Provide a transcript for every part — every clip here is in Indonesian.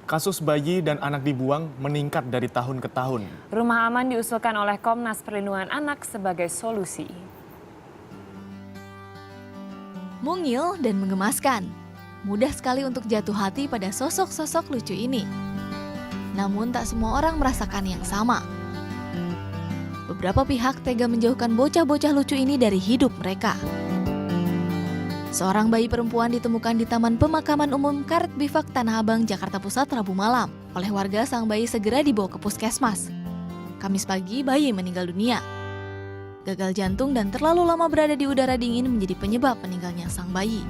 Kasus bayi dan anak dibuang meningkat dari tahun ke tahun. Rumah aman diusulkan oleh Komnas Perlindungan Anak sebagai solusi. Mungil dan mengemaskan. Mudah sekali untuk jatuh hati pada sosok-sosok lucu ini. Namun tak semua orang merasakan yang sama. Beberapa pihak tega menjauhkan bocah-bocah lucu ini dari hidup mereka. Seorang bayi perempuan ditemukan di Taman Pemakaman Umum Karet Bifak Tanah Abang, Jakarta Pusat, Rabu malam. Oleh warga, sang bayi segera dibawa ke puskesmas. Kamis pagi, bayi meninggal dunia. Gagal jantung dan terlalu lama berada di udara dingin menjadi penyebab meninggalnya sang bayi.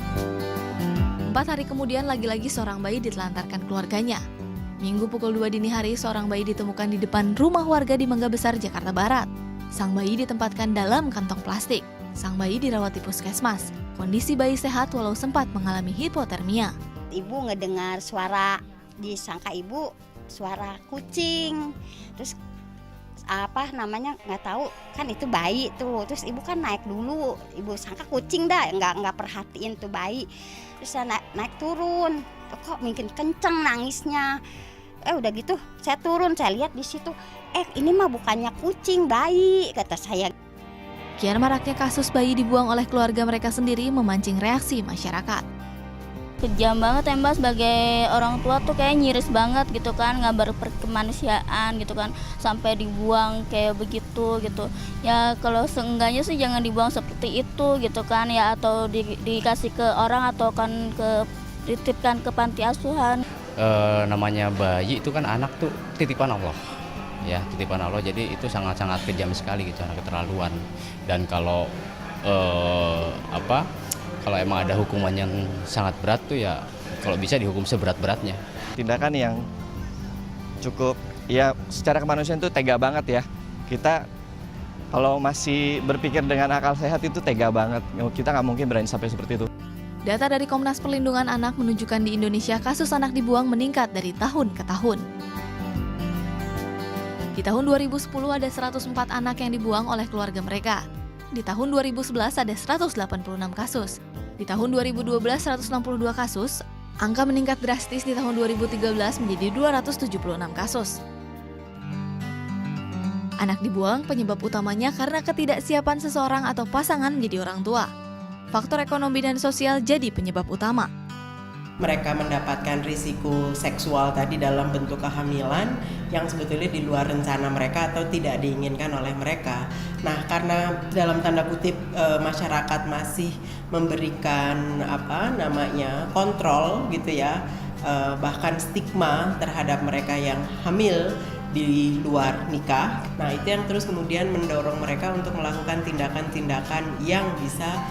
4 hari kemudian, lagi-lagi seorang bayi ditelantarkan keluarganya. Minggu pukul 2 dini hari, seorang bayi ditemukan di depan rumah warga di Mangga Besar, Jakarta Barat. Sang bayi ditempatkan dalam kantong plastik. Sang bayi dirawat di puskesmas. Kondisi bayi sehat walau sempat mengalami hipotermia. Ibu ngedengar suara, disangka ibu suara kucing. Terus nggak tahu, kan itu bayi tuh. Terus ibu kan naik dulu, ibu sangka kucing dah, nggak perhatiin tuh bayi. Terus saya naik turun, kok mungkin kenceng nangisnya. Udah gitu saya turun, saya lihat di situ, ini mah bukannya kucing, bayi, kata saya. Kian maraknya kasus bayi dibuang oleh keluarga mereka sendiri memancing reaksi masyarakat. Kejam banget ya Mbak, sebagai orang tua tuh kayak nyiris banget gitu kan, nggak berkemanusiaan gitu kan, sampai dibuang kayak begitu gitu. Ya kalau seenggaknya sih jangan dibuang seperti itu gitu kan ya, atau dikasih ke orang atau kan dititipkan ke panti asuhan. Namanya bayi itu kan anak tuh titipan Allah. Ya, titipan Allah, jadi itu sangat-sangat kejam sekali gitu, anak keterlaluan. Dan kalau kalau emang ada hukuman yang sangat berat tuh ya kalau bisa dihukum seberat-beratnya. Tindakan yang cukup ya secara kemanusiaan itu tega banget ya. Kita kalau masih berpikir dengan akal sehat itu tega banget. Kita nggak mungkin berani sampai seperti itu. Data dari Komnas Perlindungan Anak menunjukkan di Indonesia kasus anak dibuang meningkat dari tahun ke tahun. Di tahun 2010 ada 104 anak yang dibuang oleh keluarga mereka. Di tahun 2011 ada 186 kasus. Di tahun 2012 162 kasus. Angka meningkat drastis di tahun 2013 menjadi 276 kasus. Anak dibuang penyebab utamanya karena ketidaksiapan seseorang atau pasangan menjadi orang tua. Faktor ekonomi dan sosial jadi penyebab utama. Mereka mendapatkan risiko seksual tadi dalam bentuk kehamilan yang sebetulnya di luar rencana mereka atau tidak diinginkan oleh mereka. Nah, karena dalam tanda kutip masyarakat masih memberikan kontrol gitu ya, bahkan stigma terhadap mereka yang hamil di luar nikah. Nah, itu yang terus kemudian mendorong mereka untuk melakukan tindakan-tindakan yang bisa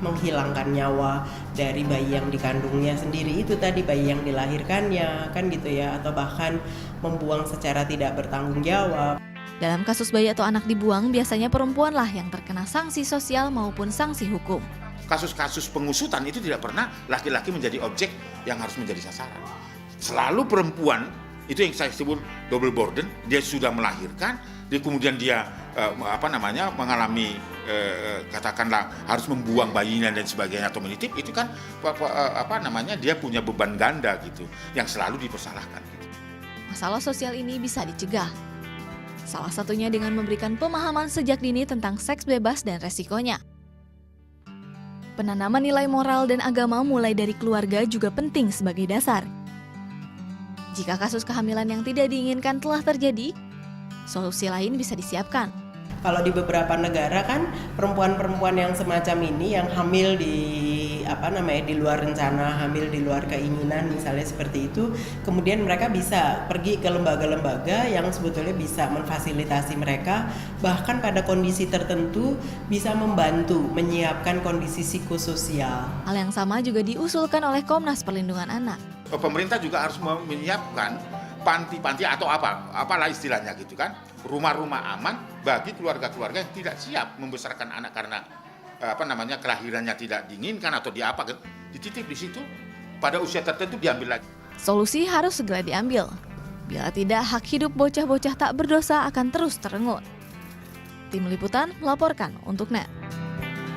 menghilangkan nyawa dari bayi yang dikandungnya sendiri, itu tadi bayi yang dilahirkannya kan gitu ya, atau bahkan membuang secara tidak bertanggung jawab. Dalam kasus bayi atau anak dibuang, biasanya perempuanlah yang terkena sanksi sosial maupun sanksi hukum. Kasus-kasus pengusutan itu tidak pernah laki-laki menjadi objek yang harus menjadi sasaran. Selalu perempuan, itu yang saya sebut double burden, dia sudah melahirkan, kemudian dia mengalami katakanlah harus membuang bayinya dan sebagainya atau menitip, itu kan dia punya beban ganda gitu yang selalu dipersalahkan gitu. Masalah sosial ini bisa dicegah. Salah satunya dengan memberikan pemahaman sejak dini tentang seks bebas dan resikonya. Penanaman nilai moral dan agama mulai dari keluarga juga penting sebagai dasar. Jika kasus kehamilan yang tidak diinginkan telah terjadi, solusi lain bisa disiapkan. Kalau di beberapa negara kan perempuan-perempuan yang semacam ini yang hamil di di luar rencana, hamil di luar keinginan misalnya seperti itu, kemudian mereka bisa pergi ke lembaga-lembaga yang sebetulnya bisa memfasilitasi mereka, bahkan pada kondisi tertentu bisa membantu menyiapkan kondisi psikososial. Hal yang sama juga diusulkan oleh Komnas Perlindungan Anak. Pemerintah juga harus menyiapkan panti-panti atau apalah istilahnya gitu kan, rumah-rumah aman bagi keluarga-keluarga yang tidak siap membesarkan anak karena kelahirannya tidak diinginkan atau dititip di situ, pada usia tertentu diambil lagi. Solusi harus segera diambil. Bila tidak, hak hidup bocah-bocah tak berdosa akan terus terenggut. Tim Liputan melaporkan untuk NET.